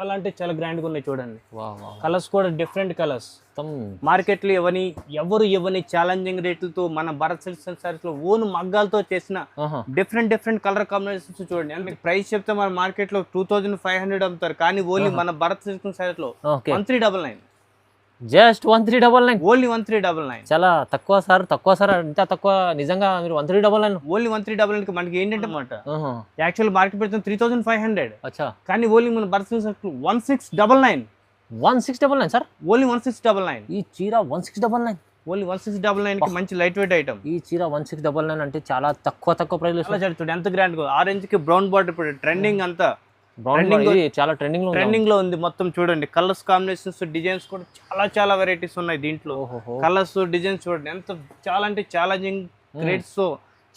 చాలా అంటే చాలా గ్రాండ్గా ఉన్నాయి చూడండి. Wow wow. కలర్స్ కూడా డిఫరెంట్ కలర్స్. మొత్తం మార్కెట్లో ఎవరు ఛాలెంజింగ్ రేట్లతో మన భరత్ సిల్క్స్ అండ్ సారీస్ లో ఓన్ మగ్గాలతో చేసిన ఆహా. డిఫరెంట్ కలర్ కాంబినేషన్స్ చూడండి. అంటే ప్రైస్ చెప్తే మన మార్కెట్ లో 2500 అమ్ముతారు, కానీ ఓన్లీ మన భరత్ సిల్క్స్ అండ్ సారీస్ లో ఓకే 1399. జస్ట్ 1399. ఓన్లీ 1399. చాలా తక్కువ సార్ ఇంత తక్కువ నిజంగా మీరు 1399. ఓన్లీ 1399 కి మనకి ఏంటంటే అన్నమాట, యాక్చువల్ మార్కెట్ పెడుతుంది 3500, అచ్చా కానీ ఓన్లీ మన భరత్ సిల్క్స్ 1699. 1699 సార్. ఓన్లీ 1699. ఈ చీర 1699. ఓన్లీ 1699 కి మంచి లైట్ వెయిట్ ఐటమ్. ఈ చీర 1699 అంటే చాలా తక్కువ ప్రైస్. చాలా చూడండి ఎంత గ్రాండ్ గా. ఆరెంజ్ కి బ్రౌన్ బార్డర్ ఇప్పుడు ట్రెండింగ్ అంతా చాలా ట్రెండింగ్ లో ఉంది మొత్తం. చూడండి కలర్స్ కాంబినేషన్స్ డిజైన్స్ కూడా చాలా వెరైటీస్ ఉన్నాయి దీంట్లో. కలర్స్ డిజైన్స్ చూడండి ఎంత చాలా అంటే ఛాలెంజింగ్ రేట్స్ తో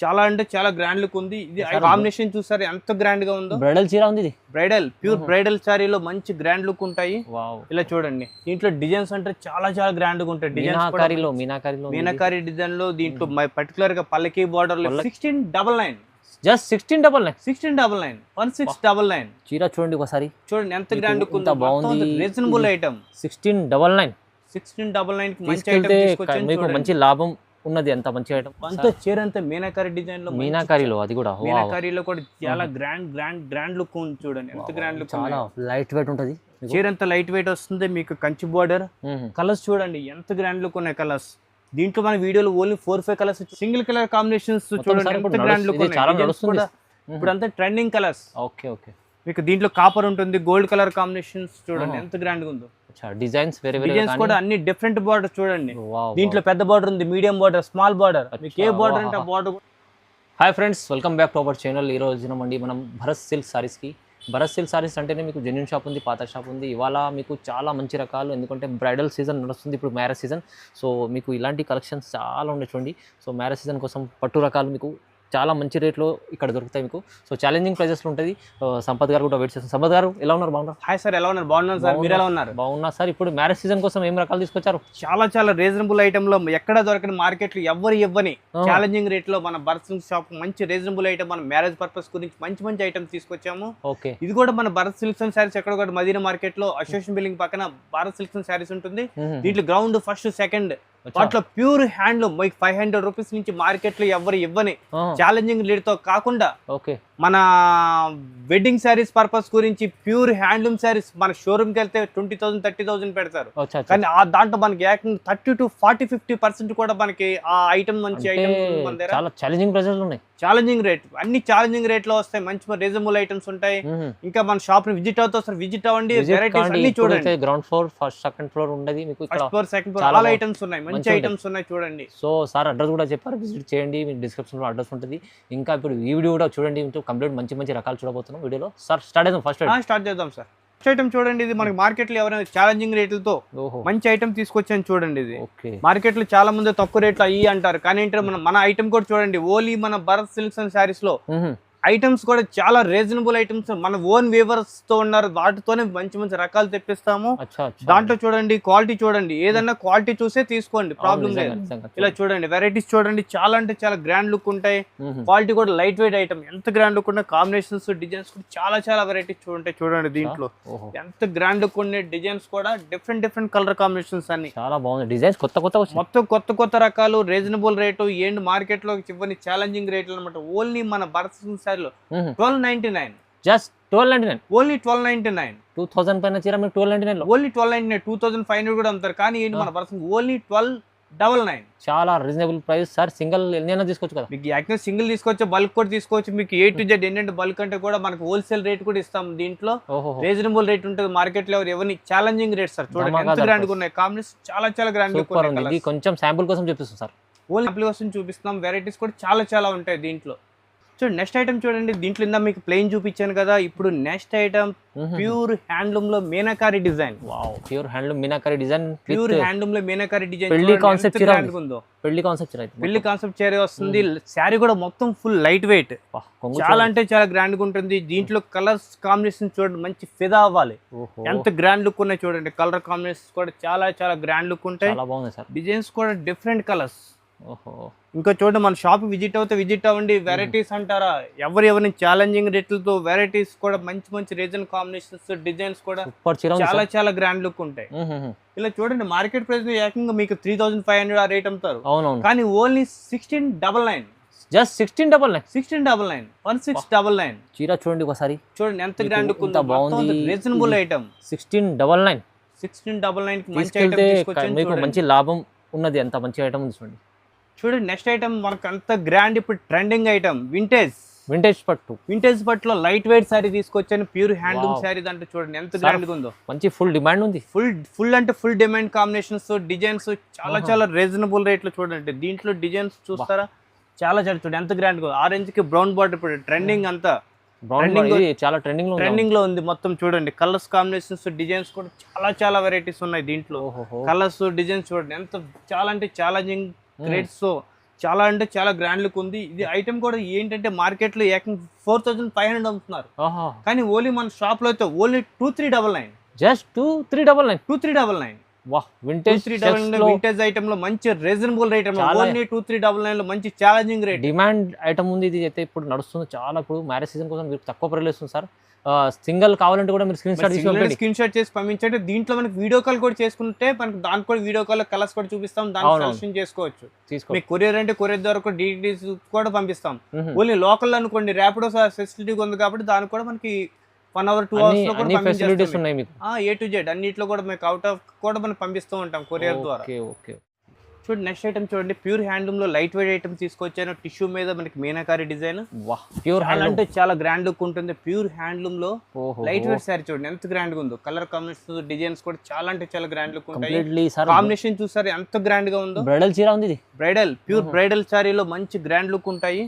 చాలా గ్రాండ్ లుక్ ఉంది. ఇది కాంబినేషన్ చూసారు ఎంత గ్రాండ్ గా ఉందో. బ్రైడల్ చీర ఉంది ఇది. ప్యూర్ బ్రైడల్ సారీలో మంచి గ్రాండ్ లుక్ ఉంటాయి. ఇలా చూడండి దీంట్లో డిజైన్స్ అంటే చాలా గ్రాండ్ గా ఉంటాయి. మీనాకారి డిజైన్ లో దీంట్లో పర్టికులర్ గా పల్లకి బార్డర్ లో 1699. జస్ట్ 1699. 1699. చీర చూడండి ఒకసారి. చూడండి ఎంత గ్రాండ్ లుక్ ఉందో. బాగుంది, రీజనబుల్ ఐటమ్. 1699 కి మంచి ఐటమ్ తీసుకొచ్చాను. మీకు మంచి లాభం ఉన్నది. అంత మంచి ఐటమ్. అంతా చీర అంతా మీనాకారి డిజైన్ లో. మీనాకారిలో అది కూడా మీనాకారిలో కూడా చాలా గ్రాండ్ లుక్ ఉంది. చూడండి ఎంత గ్రాండ్ లుక్. చాలా లైట్ వెయిట్ ఉంటది. చీర అంతా లైట్ వెయిట్ వస్తుంది. మీకు కంచి బార్డర్. కలర్స్ చూడండి ఎంత గ్రాండ్ లుక్ ఉన్నాయి కలర్స్. దీంట్లో మన వీడియోలో only 4-5 colours, single colour combinations చూడండి ఎంత గ్రాండ్ లుక్ ఉన్నాయి. ఇప్పుడు అంతా ట్రెండింగ్ కలర్స్. ఓకే మీకు దీంట్లో కాపర్ ఉంటుంది, గోల్డ్ కలర్ కాంబినేషన్స్ చూడండి ఎంత గ్రాండ్ గా ఉందో. డిజైన్స్ కూడా అన్ని డిఫరెంట్ బార్డర్ చూడండి. దీంట్లో పెద్ద బార్డర్ ఉంది, మీడియం బార్డర్, స్మాల్ బార్డర్. మీకు ఏ బార్డర్ అంటే ఆ border. Hi friends, welcome back to our channel. ఈ రోజున మనం భరత్ సిల్క్ సారీస్కి. భరత్ సిల్క్ సారీస్ అంటేనే మీకు జెన్యూన్ షాప్ ఉంది, పాత షాప్ ఉంది. ఇవాళ మీకు చాలా మంచి రకాలు, ఎందుకంటే బ్రైడల్ సీజన్ నడుస్తుంది ఇప్పుడు, మ్యారేజ్ సీజన్. సో మీకు ఇలాంటి కలెక్షన్స్ చాలా ఉన్నాయి చూడండి. సో మ్యారేజ్ సీజన్ కోసం పట్టు రకాలు మీకు చాలా మంచి రేట్లో ఇక్కడ దొరుకుతాయి మీకు. సో ఛాలెంజింగ్ ప్రైజెస్లో ఉంటుంది. సంపత్ గారు కూడా వెయిట్ చేస్తారు. సంపత్ గారు ఎలా ఉన్నారు? బాగున్నారు? హాయ్ సార్, ఎలా ఉన్నారు? బాగున్నాను సార్, మీరు ఎలా ఉన్నారు? బాగున్నా సార్. ఇప్పుడు మ్యారేజ్ సీజన్ కోసం ఏం రకాలు తీసుకొచ్చారు? చాలా రీజనబుల్ ఐటమ్ లో, ఎక్కడ దొరకని మార్కెట్ లో ఎవరు ఇవ్వని ఛాలెంజింగ్ రేట్ లో మన భరత్ సిల్క్ షాప్ మంచి రీజనబుల్ ఐటమ్, మన మ్యారేజ్ పర్పస్ గురించి మంచి ఐటమ్స్ తీసుకొచ్చాము. ఓకే, ఇది కూడా మన భరత్ సిల్క్స్ అండ్ సారీస్ ఎక్కడ కూడా మదీనా మార్కెట్ లో అసోసియేషన్ బిల్డింగ్ పక్కన భరత్ సిల్క్స్ అండ్ సారీస్ ఉంటుంది. దీంట్లో గ్రౌండ్ ఫస్ట్ సెకండ్ వాటిలో ప్యూర్ హ్యాండ్లూమ్ మీకు 500 రూపీస్ నుంచి మార్కెట్ లో ఎవరు ఇవ్వని ఛాలెంజింగ్ రేట్ తో కాకుండా మన వెడ్డింగ్ శారీస్ పర్పస్ గురించి ప్యూర్ హ్యాండ్లూమ్ శారీస్ మన షోరూమ్ కి వెళ్తే 20,000 30,000 పెడతారు. కానీ ఆ దాంట్లో మనకి 30 to 40-50% కూడా మనకి ఆ ఐటమ్ మంచి ఐటమ్ చాలా ఛాలెంజింగ్ ప్రైసెస్ ఉన్నాయి. ఛాలెంజింగ్ రేట్ అన్ని ఛాలెంజింగ్ రేట్ లో వస్తాయి. మంచి రీజనబుల్ ఐటమ్స్ ఉంటాయి. ఇంకా మన షాప్ ని విజిట్ అవుతా సార్, విజిట్ అవ్వండి. వెరైటీస్ అన్ని చూడండి. Ground floor, first second floor ఉండదు మీకు. ఫస్ట్ ఫ్లోర్, సెకండ్ ఫ్లోర్ చాలా ఐటమ్స్ ఉన్నాయి, మంచి ఐటమ్స్ ఉన్నాయి చూడండి. సో సార్ అడ్రస్ కూడా చెప్పారు, విజిట్ చేయండి. మీకు డిస్క్రిప్షన్ లో అడ్రస్ ఉంటుంది. ఇంకా ఇప్పుడు ఈ వీడియో కూడా చూడండి, కంప్లీట్ మంచి రకాలు చూడబోతున్నాం వీడియోలో. సార్ స్టార్ట్ చేద్దాం సార్. ఫస్ట్ ఐటమ్ చూడండి. ఇది మనకి మార్కెట్ లో ఎవరైనా ఛాలెంజింగ్ రేట్లతో మంచి ఐటమ్ తీసుకొచ్చాను చూడండి. ఇది మార్కెట్ లో చాలా మంది తక్కువ రేట్లు అయ్యి అంటారు, కానీ ఏంటంటే మన ఐటమ్ కూడా చూడండి. ఓన్లీ మన భరత్ సిల్క్స్ అండ్ సారీస్ లో ఐటమ్స్ కూడా చాలా రీజనబుల్ ఐటమ్స్ మన ఓన్ వీవర్స్ తో ఉన్నారు, వాటితోనే మంచి రకాలు తెప్పిస్తాము. దాంట్లో చూడండి క్వాలిటీ చూడండి, ఏదన్నా క్వాలిటీ చూసే తీసుకోండి, ప్రాబ్లం లేదు. ఇలా చూడండి వెరైటీస్ చూడండి, చాలా అంటే చాలా గ్రాండ్ లుక్ ఉంటాయి. క్వాలిటీ కూడా లైట్ వెయిట్ ఐటమ్, ఎంత గ్రాండ్ లుక్ ఉన్నాయి. కాంబినేషన్స్ డిజైన్స్ కూడా చాలా వెరైటీస్ చూడండి. దీంట్లో ఎంత గ్రాండ్ లుక్ ఉండే డిజైన్స్ కూడా డిఫరెంట్ కలర్ కాంబినేషన్స్ అన్ని చాలా బాగుంది. డిజైన్స్ మొత్తం కొత్త రకాలు, రీజనబుల్ రేటు, ఏంటి మార్కెట్ లో ఇవ్వని ఛాలెంజింగ్ రేట్లు అనమాట. ఓన్లీ మన భరత్ సిల్క్ 1299. జస్ట్ 1299. ఓన్లీ 1299. 2000 పైన చీర మీకు 1299 లో. ఓన్లీ 1299. 2500 కూడా అమ్ముతారు, కానీ ఏంటి మన భరత్ ఓన్లీ 1299. చాలా రీజనబుల్ ప్రైస్ సార్. సింగిల్ ఎన్నైనా తీసుకోవచ్చు కదా మీకు. యాక్చువల్ సింగిల్ తీసుకోవచ్చు, బల్క్ కూడా తీసుకోవచ్చు. మీకు A to Z ఏంటంటే బల్క్ అంటే కూడా మనకు హోల్సేల్ రేట్ కూడా ఇస్తాం. దీంట్లో రీజనబుల్ రేట్ ఉంటుంది. మార్కెట్ లో ఎవరిని ఛాలెంజింగ్ రేట్ సార్. చూడండి ఎంత గ్రాండ్ ఉన్నాయి. కాంబినేషన్ చాలా గ్రాండ్ ఉంది. కొంచెం శాంపుల్ కోసం చూపిస్తాం సార్. ఓన్లీ అప్లికేషన్ చూపిస్తాం. వెరైటీస్ కూడా చాలా ఉంటాయి దీంట్లో. చూడండి నెక్స్ట్ ఐటమ్ చూడండి. దీంట్లో ఇందా మీకు ప్లెయిన్ చూపించాను కదా, ఇప్పుడు నెక్స్ట్ ఐటమ్ ప్యూర్ హ్యాండ్లూమ్ లో meenakari design. Wow, pure handloom meenakari design. Pure handloom లో మీనాకారి డిజైన్. పెళ్లి కాన్సెప్ట్ చీర వస్తుంది. శారీ కూడా మొత్తం ఫుల్ లైట్ వెయిట్, చాలా అంటే చాలా గ్రాండ్ గా ఉంటుంది. దీంట్లో కలర్స్ కాంబినేషన్ చూడండి, మంచి ఫిదా అవ్వాలి. ఎంత గ్రాండ్ లుక్ ఉన్నాయి చూడండి. కలర్ కాంబినేషన్ కూడా చాలా గ్రాండ్ లుక్ ఉంటాయి. డిజైన్స్ కూడా డిఫరెంట్ కలర్స్. ఓహో. ఇంకా చూడండి మన షాప్ విజిట్ అవ్వండి. వెరైటీస్ అంటారా, ఎవరిని ఛాలెంజింగ్ రేట్లతో వెరైటీస్ కూడా మంచి మంచి రీజన్ కాంబినేషన్స్, డిజైన్స్ కూడా చాలా చాలా గ్రాండ్ లుక్ ఉంటాయి. ఇలా చూడండి మార్కెట్ ప్రైస్ ఏకంగా మీకు 3500 ఆ రేట్ అమ్ముతారు. కానీ ఓన్లీ 1699, జస్ట్ 1699, 1699 చీర చూడండి ఒకసారి. చూడండి ఎంత గ్రాండ్ లుక్ ఉందో, బాగుంది. రీజనబుల్ ఐటమ్ 1699 కి మంచి ఐటమ్ తీసుకొచ్చాను. మీకు మంచి లాభం ఉన్నది, ఎంత మంచి ఐటమ్ ఉంది చూడండి. చూడండి నెక్స్ట్ ఐటమ్ మనకు అంత గ్రాండ్ ఇప్పుడు ట్రెండింగ్ ఐటమ్ వింటేజ్ పట్టులో లైట్ వెయిట్ శారీ తీసుకొచ్చాను. Pure handloom sari. దాంట్లో చూడండి ఎంత గ్రాండ్ గా ఉందో. మంచి ఫుల్ డిమాండ్ ఉంది. ఫుల్ అంటే ఫుల్ డిమాండ్ కాంబినేషన్స్, డిజైన్స్ చాలా చాలా రీజనబుల్ రేట్ లో చూడండి. దీంట్లో డిజైన్స్ చూస్తారా, చాలా చాలా చూడండి ఎంత గ్రాండ్ గా. ఆరెంజ్ కి బ్రౌన్ బార్డర్ ఇప్పుడు ట్రెండింగ్, అంతా చాలా ట్రెండింగ్ లో ఉంది మొత్తం. చూడండి కలర్స్ కాంబినేషన్స్, డిజైన్స్ కూడా చాలా చాలా వెరైటీస్ ఉన్నాయి దీంట్లో. కలర్స్ డిజైన్స్ చూడండి ఎంత చాలా అంటే ఛాలెంజింగ్ రేట్స్ తో చాలా అంటే చాలా గ్రాండ్ లుక్ ఉంది. ఇది ఐటమ్ కూడా ఏంటంటే మార్కెట్ లో ఏకంగా 4500 అమ్ముతున్నారు. కానీ ఓన్లీ మన షాప్ లో అయితే ఓన్లీ 2399, జస్ట్ 2399. వాహ్, వింటేజ్ ఐటమ్ లో మంచి రీజనబుల్ రేట్. ఓన్లీ 2399 లో మంచి ఛాలెంజింగ్ రేట్, డిమాండ్ ఐటమ్ ఉంది. ఇది అయితే ఇప్పుడు నడుస్తుంది చాలా. ఇప్పుడు మ్యారేజ్ సీజన్ కోసం మీరు తక్కువ ప్రైస్ ఇస్తుంది సార్. సింగిల్ కావాలంటే కూడా మీరు స్క్రీన్ షాట్ చేసి పంపించండి. దీంట్లో మనకి వీడియో కాల్ కూడా చేసుకుంటే మనకి దానికి కూడా వీడియో కాల్ కలర్స్ కూడా చూపిస్తాం, దాన్ని సెలెక్షన్ చేసుకోవచ్చు. మీకు కొరియర్ అంటే కొరియర్ ద్వారా కూడా డీటెయిల్స్ కూడా పంపిస్తాం. ఓన్లీ లోకల్ అనుకోండి, ర్యాపిడో ఫెసిలిటీ ఉంది కాబట్టి దానికి కూడా మనకి 1 hour 2 hours లో కూడా ఫెసిలిటీస్ ఉన్నాయి మీకు. A to Z అన్నిట్లో కూడా మీకు అవుట్ ఆఫ్ కూడా మనం పంపిస్తూ ఉంటాం కొరియర్ ద్వారా. చూడండి నెక్స్ట్ ఐటమ్ చూడండి, ప్యూర్ హ్యాండ్లూమ్ లో లైట్ వెయిట్ ఐటమ్ తీసుకొచ్చాను. టిష్యూ మీద మనకి మీనాకారి డిజైన్. ప్యూర్ హ్యాండ్ అంటే చాలా గ్రాండ్ లుక్ ఉంటుంది. ప్యూర్ హ్యాండ్లూమ్ లో లైట్ వెయిట్ సారీ చూడండి ఎంత గ్రాండ్ గా ఉందో. కలర్ కాంబినేషన్, డిజైన్స్ కూడా చాలా అంటే చాలా గ్రాండ్ లుక్ ఉంటాయి. కాంబినేషన్ చూసారు ఎంత గ్రాండ్ గా ఉందో. బ్రైడల్ చీర ఉంది, ప్యూర్ బ్రైడల్ సారీలో మంచి గ్రాండ్ లుక్ ఉంటాయి.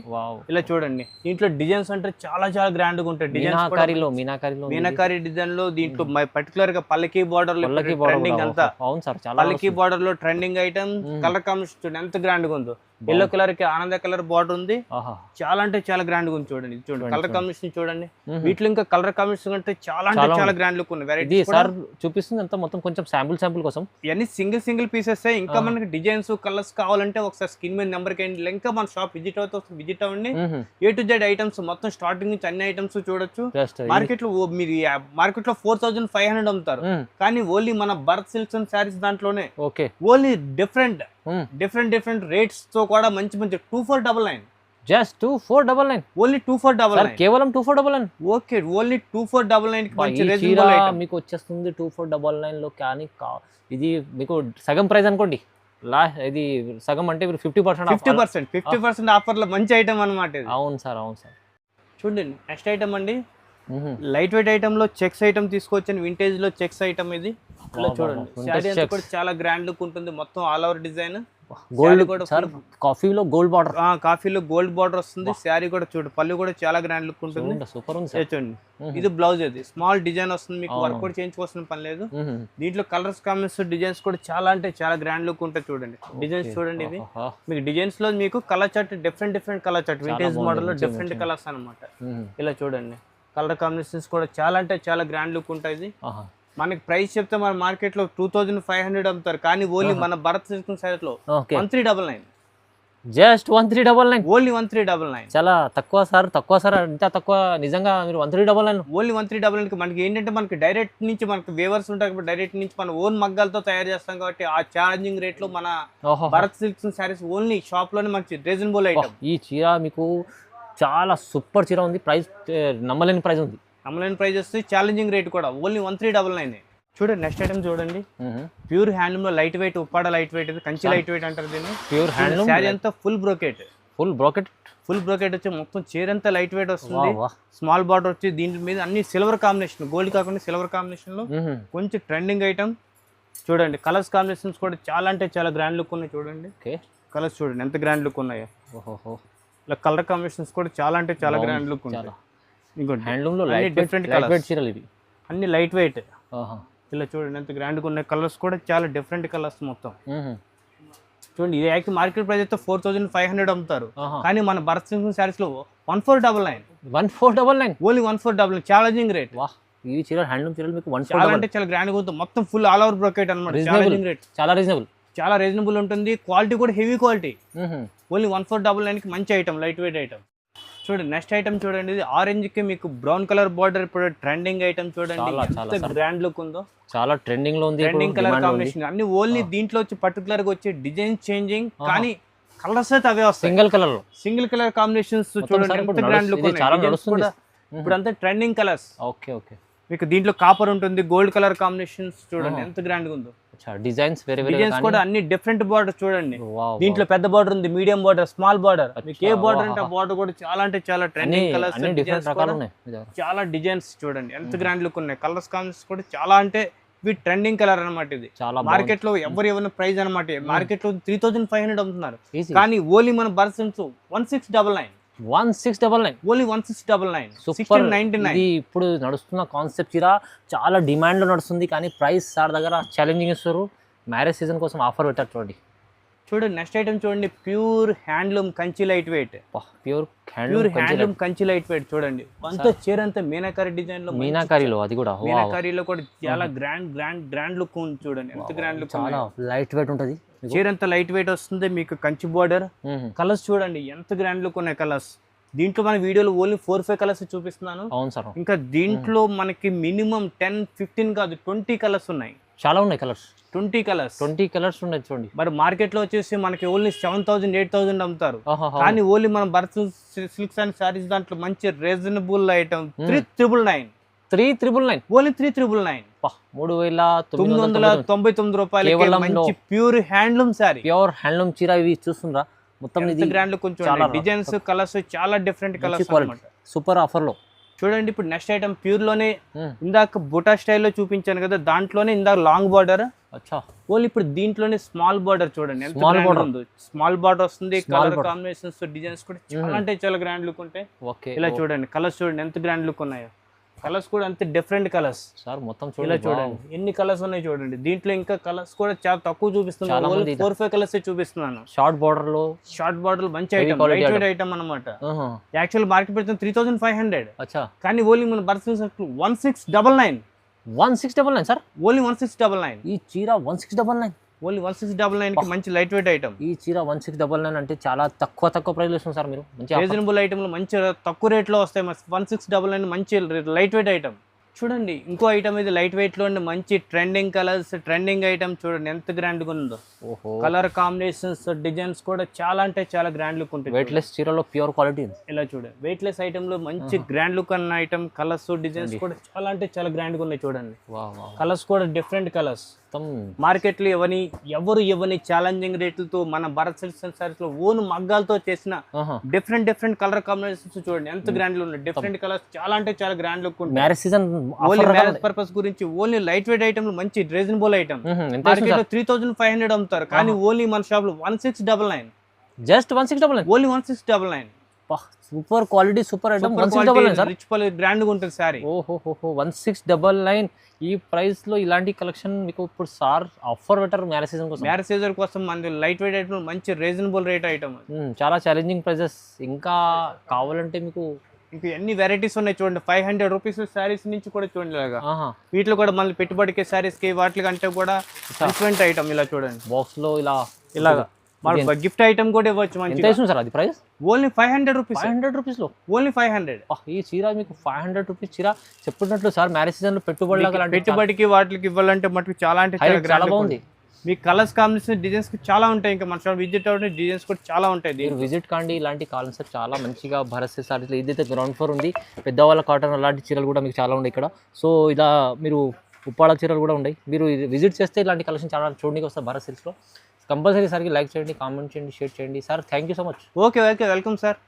ఇలా చూడండి దీంట్లో డిజైన్స్ అంటే చాలా చాలా గ్రాండ్ గా ఉంటాయి. మీనాకారి డిజైన్ లో దీంట్లో పర్టికులర్ గా పల్లకి బార్డర్ లో ట్రెండింగ్ అంతా. పల్లకి బార్డర్ లో ట్రెండింగ్ ఐటమ్. కలర్ కాంబినేషన్ చూడండి ఎంత గ్రాండ్ గా ఉందో. ఎల్లో కలర్ కి ఆనంద కలర్ బార్డర్ ఉంది. చాలా అంటే చాలా గ్రాండ్ గా ఉంది. చూడండి చూడండి కలర్ కాంబినేషన్ చూడండి. వీటిలో ఇంకా కలర్ కాంబినేషన్ అంటే చాలా గ్రాండ్ లుక్ ఉంది. వెరైటీ సార్ చూపిస్తుంది అంతా మొత్తం కొంచెం శాంపుల్ కోసం. ఇవన్నీ సింగిల్ పీసెస్. ఇంకా మనకి డిజైన్స్ కలర్స్ కావాలంటే ఒకసారి స్క్రీన్ మీద నెంబర్ కి ఇంకా మన షాప్ విజిట్ అవ్వండి. A to Z ఐటమ్స్ మొత్తం స్టార్టింగ్ నుంచి అన్ని ఐటమ్స్ చూడొచ్చు. మార్కెట్ లో మీరు మార్కెట్ లో 4500 అమ్ముతారు. కానీ ఓన్లీ మన భరత్ సిల్క్స్ అండ్ శారీస్ దాంట్లోనే ఓన్లీ డిఫరెంట్ రేట్స్ తో కూడా మంచి 2499, జస్ట్ 2499, ఓన్లీ 2499, కేవలం 2499. ఓకే ఓన్లీ 2499 కి మంచి రీజనబుల్ ఐటమ్ మీకు వచ్చేస్తుంది 2499 లో. కానీ ఇది మీకు సగం ప్రైస్ అనుకోండి. ఇది సగం అంటే 50% ఆఫర్ లో మంచి ఐటమ్ అన్నమాట ఇది. అవును సార్. చూడండి నెక్స్ట్ ఐటమ్ అండి, లైట్ వెయిట్ ఐటమ్ లో చెక్స్ ఐటమ్ తీసుకొచ్చాను. వింటేజ్ లో చెక్స్ ఐటమ్ ఇది. ఇలా చూడండి శారీ అంతా కూడా చాలా గ్రాండ్ లుక్ ఉంటుంది. మొత్తం ఆల్ ఓవర్ డిజైన్. గోల్డ్ కూడా కాఫీలో గోల్డ్ బార్డర్. కాఫీలో గోల్డ్ బార్డర్ వస్తుంది. శారీ కూడా చూడు, పళ్ళు కూడా చాలా గ్రాండ్ లుక్ ఉంటుంది. సూపర్ ఉంది చూడండి. ఇది బ్లౌజ్, ఇది స్మాల్ డిజైన్ వస్తుంది. మీకు వర్క్ కూడా చేయించుకోవాల్సిన పని లేదు. దీంట్లో కలర్స్ కాంబినేషన్, డిజైన్స్ కూడా చాలా అంటే చాలా గ్రాండ్ లుక్ ఉంటుంది. చూడండి డిజైన్స్ చూడండి. ఇవి మీకు డిజైన్స్ లో మీకు colour chart different colour chart. Vintage model లో డిఫరెంట్ కలర్స్ అనమాట. ఇలా చూడండి కలర్ కాంబినేషన్స్ కూడా చాలా అంటే చాలా గ్రాండ్ లుక్ ఉంటాయి. మనకి ప్రైస్ చెప్తే మన మార్కెట్ లో 2500 అమ్ముతారు. కానీ ఓన్లీ మన భరత్ సిల్క్ సైట్ లో 1399, జస్ట్ 1399, ఓన్లీ 1399. చాలా తక్కువ సార్. ఇంత తక్కువ నిజంగా మీరు 1399, ఓన్లీ 1399 కి. మనకి ఏంటంటే మనకి డైరెక్ట్ నుంచి మనకి వేవర్స్ ఉంటాయి కాబట్టి డైరెక్ట్ నుంచి మన ఓన్ మగ్గాలతో తయారు చేస్తాం కాబట్టి ఆ ఛాలెంజింగ్ రేట్ లో మన Bharat silks saris only shop లోనే మంచి రీజనబుల్ ఐటమ్. ఈ చీర మీకు చాలా సూపర్ చీర ఉంది. ప్రైస్ నమ్మలేని ప్రైస్ ఉంది. వస్తుంది. ఛాలెంజింగ్ రేట్ కూడా ఓన్లీ 1399. చూడండి నెక్స్ట్ ఐటమ్ చూడండి, ప్యూర్ హ్యాండ్లూమ్ లో light weight Uppada light weight, Kanchi light weight అంటారు దీన్ని. ప్యూర్ హ్యాండ్లూమ్ శారీ అంతా ఫుల్ బ్రోకెట్ వచ్చి మొత్తం చీర అంతా లైట్ వెయిట్ వస్తుంది. స్మాల్ బార్డర్ వచ్చి దీని మీద అన్ని సిల్వర్ కాంబినేషన్, గోల్డ్ కాకుండా సిల్వర్ కాంబినేషన్ లో కొంచెం ట్రెండింగ్ ఐటమ్. చూడండి కలర్స్ కాంబినేషన్స్ కూడా చాలా అంటే చాలా గ్రాండ్ లుక్ ఉన్నాయి. చూడండి కలర్స్ చూడండి ఎంత గ్రాండ్ లుక్ ఉన్నాయో. ఇలా కలర్ కాంబినేషన్స్ కూడా చాలా అంటే చాలా గ్రాండ్ లుక్ ఉంటాయి. హ్యాండ్లూమ్ లో డిఫరెంట్ కలర్స్ చీరలు ఇవి అన్ని లైట్ వెయిట్. ఇలా చూడండి ఎంత గ్రాండ్ గా ఉన్నాయి. కలర్స్ కూడా చాలా డిఫరెంట్ కలర్స్ మొత్తం. చూడండి ఇది యాక్చువల్ మార్కెట్ ప్రైస్ అయితే 4500 అమ్ముతారు. కానీ మన భరత్ సిల్క్ శారీస్ లో 1499, ఓన్లీ 1499, ఛాలెంజింగ్ రేట్. ఈ చీర హ్యాండ్లూమ్ చీరలు మీకు చాలా అంటే చాలా గ్రాండ్ గా ఉంటుంది. మొత్తం ఫుల్ ఆల్ ఓవర్ బ్రోకెట్ అన్నమాట. ఛాలెంజింగ్ రేట్, చాలా రీజనబుల్. చాలా రీజనబుల్ ఉంటుంది, క్వాలిటీ కూడా హెవీ క్వాలిటీ. ఓన్లీ 1499 కి మంచి ఐటమ్, లైట్ వెయిట్ ఐటమ్. చూడండి నెక్స్ట్ ఐటమ్ చూడండి, ఇది ఆరెంజ్ కి మీకు బ్రౌన్ కలర్ బార్డర్ ఇప్పుడు ట్రెండింగ్ ఐటమ్ చూడండి, ఎంత గ్రాండ్ లుక్ ఉందో. చాలా ట్రెండింగ్ లో ఉంది, ట్రెండింగ్ కలర్ కాంబినేషన్ అన్ని ఓన్లీ దీంట్లో వచ్చి పర్టికులర్ గా వచ్చి డిజైన్ చేంజింగ్, కానీ కలర్స్ అయితే అవే వస్తాయి. సింగిల్ కలర్ కాంబినేషన్స్ చూడండి ఎంత గ్రాండ్ లుక్ ఉన్నాయి. ఇప్పుడు అంతా ట్రెండింగ్ కలర్స్. Okay okay. మీకు దీంట్లో కాపర్ ఉంటుంది, గోల్డ్ కలర్ కాంబినేషన్స్ చూడండి ఎంత గ్రాండ్ గా ఉందో. డిజైన్స్ కూడా అన్ని డిఫరెంట్ బార్డర్ చూడండి. దీంట్లో పెద్ద బార్డర్ ఉంది, మీడియం బార్డర్, స్మాల్ బార్డర్. మీకు ఏ బార్డర్ అంటే ఆ బార్డర్ కూడా చాలా అంటే చాలా ట్రెండింగ్ కలర్స్, చాలా డిజైన్స్ చూడండి ఎంత గ్రాండ్ లుక్ ఉన్నాయి. కలర్స్ కాంబినేషన్స్ కూడా చాలా అంటే ఇవి ట్రెండింగ్ కలర్ అనమాట. ఇది మార్కెట్ లో ఎవరు ప్రైస్ అనమాట. మార్కెట్ లో 3500 అమ్ముతున్నారు, కానీ ఓన్లీ మన బర్సన్స్ 1699. 1699 ఓన్లీ 1699. ఇది ఇప్పుడు నడుస్తున్న కాన్సెప్ట్ చీర చాలా డిమాండ్ లో నడుస్తుంది, కానీ ప్రైస్ సార్ దగ్గర ఛాలెంజింగ్ ఇస్తారు. మ్యారేజ్ సీజన్ కోసం ఆఫర్ పెట్టారు చూడండి. నెక్స్ట్ ఐటమ్ చూడండి, pure handloom Kanchi light weight. Pure handloom Kanchi light weight చూడండి. అంతా చీర అంతా మీనాకారి డిజైన్ లో, మీనాకారిలో అది కూడా మీనాకారిలో కూడా చాలా గ్రాండ్ లుక్ ఉంది చూడండి ఎంత గ్రాండ్ లుక్. చాలా లైట్ వెయిట్ ఉంటది, చీర అంతా లైట్ వెయిట్ వస్తుంది. మీకు కంచి బార్డర్, కలర్స్ చూడండి ఎంత గ్రాండ్ లుక్ ఉన్నాయి కలర్స్. దీంట్లో మన వీడియోలో ఓన్లీ 4-5 కలర్స్ చూపిస్తున్నాను. అవును సార్. ఇంకా దీంట్లో మనకి మినిమం 10-15 కాదు 20 కలర్స్ ఉన్నాయి. చాలా ఉన్నాయి కలర్స్, 20 కలర్స్ ఉన్నాయి చూడండి. మరి మార్కెట్ లో వచ్చేసి మనకి ఓన్లీ 7000-8000 అమ్ముతారు, కానీ ఓన్లీ మన బర్త్ సిల్క్స్ అండ్ సారీస్ దాంట్లో మంచి రీజనబుల్ ఐటమ్ 3999. 3999 ఓన్లీ 3999. 3999 రూపాయలు మంచి pure handloom sorry, pure handloom చీర. ఇవి చూస్తుండ్రా మొత్తం ఇది గ్రాండ్ లుక్ కొంచెం డిజైన్స్ కలర్స్ చాలా డిఫరెంట్ కలర్స్ అన్నమాట. సూపర్ ఆఫర్ లో చూడండి. ఇప్పుడు నెక్స్ట్ ఐటమ్ ప్యూర్ లోనే ఇందాక బుటా స్టైల్లో చూపించాను కదా, దాంట్లోనే ఇందాక లాంగ్ బార్డర్. ఓన్లీ ఇప్పుడు దీంట్లోనే స్మాల్ బార్డర్ చూడండి, స్మాల్ బార్డర్ వస్తుంది. కలర్ కాంబినేషన్స్ డిజైన్స్ కూడా చాలా అంటే చాలా గ్రాండ్ లుక్ ఉంటాయి. ఇలా చూడండి కలర్స్ చూడండి ఎంత గ్రాండ్ లుక్ ఉన్నాయో. కలర్స్ కూడా అంతే డిఫరెంట్ కలర్స్ సార్. మొత్తం ఇలా చూడండి ఎన్ని కలర్స్ ఉన్నాయి చూడండి. దీంట్లో ఇంకా కలర్స్ కూడా చాలా తక్కువ చూపిస్తున్నాను, 4-5 కలర్స్ చూపిస్తున్నాను. షార్ట్ బార్డర్ మంచి ఐటమ్, లైట్ వెయిట్ ఐటమ్ అన్నమాట. యాక్చువల్ మార్కెట్ పెడుతుంది 3500, కానీ ఓన్లీ మన బర్సన్ 1699 సార్. ఓన్లీ 1699. ఈ చీర 1699, ఓన్లీ 1699 కి మంచి లైట్ వెయిట్ ఐటమ్. ఈ చీర 1699 అంటే చాలా తక్కువ ప్రైస్ లో ఇస్తుంది సార్ మీరు. మంచి రీజనబుల్ ఐటమ్లు మంచి తక్కువ రేట్ లో వస్తాయి. 1699 మంచి లైట్ వెయిట్ ఐటమ్. చూడండి ఇంకో ఐటమ్ ఇది లైట్ వెయిట్ లో మంచి ట్రెండింగ్ కలర్స్, ట్రెండింగ్ ఐటమ్ చూడండి ఎంత గ్రాండ్ గా ఉందో. కలర్ కాంబినేషన్స్ డిజైన్స్ కూడా చాలా అంటే చాలా గ్రాండ్ లుక్ ఉంటుంది. వెయిట్ లెస్ చీరలో ప్యూర్ క్వాలిటీ. ఇలా చూడండి వెయిట్ లెస్ ఐటమ్ లో మంచి గ్రాండ్ లుక్ అన్న ఐటమ్. కలర్స్ డిజైన్స్ కూడా చాలా అంటే చాలా గ్రాండ్ గా ఉన్నాయి చూడండి. కలర్స్ కూడా డిఫరెంట్ కలర్స్. మార్కెట్ లో ఎవరు ఛాలెంజింగ్ రేట్లతో మన భరత్ సిల్క్స్ అండ్ సారీస్ లో ఓన్ మగ్గాలతో చేసిన డిఫరెంట్ కలర్ కాంబినేషన్స్ చూడండి ఎంత గ్రాండ్ లో ఉన్నాయి. డిఫరెంట్ కలర్స్ చాలా అంటే చాలా గ్రాండ్ లుక్ ఉంటుంది. Marriage season only marriage purpose గురించి ఓన్లీ లైట్ వెయిట్ ఐటమ్ మంచి రీజనబుల్ ఐటమ్. మార్కెట్ లో 3500 అమ్ముతారు, కానీ ఓన్లీ మన షాప్ లో 1699. Just 1699, only 1699. Super quality, super item. 1699 rich grand గా ఉంటుంది సారీ. 1699 ఈ ప్రైస్ లో ఇలాంటి కలెక్షన్ మీకు ఇప్పుడు సార్ ఆఫర్ పెట్టారు మ్యారేజ్ సీజన్ కోసం. మన లైట్ వెయిట్ ఐటమ్ మంచి రీజనబుల్ రేట్ ఐటమ్, చాలా ఛాలెంజింగ్ ప్రైజెస్. ఇంకా కావాలంటే మీకు ఇంకా ఎన్ని వెరైటీస్ ఉన్నాయి చూడండి. 500 రూపీస్ శారీస్ నుంచి కూడా చూడండి. ఇలాగా వీటిలో కూడా మళ్ళీ పెట్టుబడికి శారీస్ కి వాటి కంటే కూడా డిఫరెంట్ ఐటమ్. ఇలా చూడండి బాక్స్ లో ఇలాగా గిఫ్ట్ ఐటమ్ కూడా ఇవ్వచ్చు. మంచి సార్ అది ప్రైస్ ఓన్లీ 500 రూపీస్. 500 రూపీస్ లో ఓన్లీ 500. ఈ చీర మీకు 500 రూపీస్ చీర చెప్పినట్లు సార్ మ్యారేజ్ సీజన్ లో పెట్టుబడికి వాటికి ఇవ్వాలంటే మటుకు చాలా అంటే చాలా బాగుంది. మీ కలర్స్ కాంబినేషన్ డిజైన్స్ చాలా ఉంటాయి. ఇంకా మన షాప్ విజిట్ అవుతే డిజైన్స్ కూడా చాలా ఉంటాయి. మీరు విజిట్ కాండి. ఇలాంటి కాన్సెప్ట్ చాలా మంచిగా భరత్ సారీస్ ఇదైతే గ్రౌండ్ ఫ్లోర్ ఉంది. పెద్దవాళ్ళ కాటన్ అలాంటి చీరలు కూడా మీకు చాలా ఉన్నాయి ఇక్కడ. సో ఇలా మీరు ఉప్పాడ చీరలు కూడా ఉన్నాయి. మీరు విజిట్ చేస్తే ఇలాంటి కలెక్షన్ చాలా చూడడానికి వస్తారు భరత్ సిల్క్స్లో. కంపల్సరీ సార్కి లైక్ చేయండి, కామెంట్ చేయండి, షేర్ చేయండి. Sir thank you so much. Okay welcome sir.